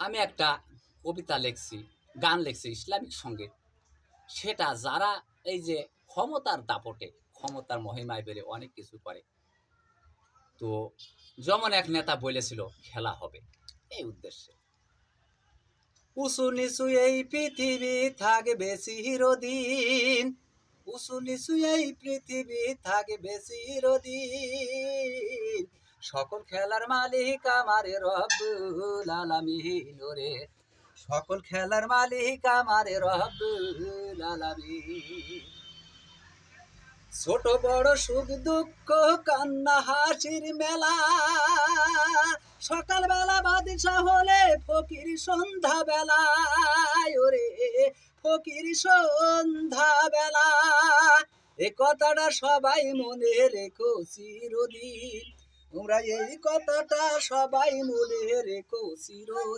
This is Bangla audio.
আমি একটা কবিতা লিখছি, গান লিখছি ইসলামিক সঙ্গীত। সেটা যারা এই যে ক্ষমতার দাপটে, ক্ষমতার মহিমায় বেড়ে অনেক কিছু করে। তো যেমন এক নেতা বলেছিল, খেলা হবে এই উদ্দেশ্যে। উঁচু নিচু এই পৃথিবী থাকবে চিরদিন, উঁচু নিচু এই পৃথিবী থাকবে চিরদিন। সকল খেলার মালিক আমারে রব্বুল আলামিন রে, সকল খেলার মালিক আমারে রব্বুল আলামিন। ছোট বড় সুখ দুঃখ কান্না হাসির মেলা, সকালবেলা বাদশা হলে ফকির সন্ধ্যা বেলায়, ওরে ফকির সন্ধ্যা বেলা। এ কথাটা সবাই মনে রেখো চিরদিন, তোমরা এই কথাটা সবাই মনে রেখো চিরদিন।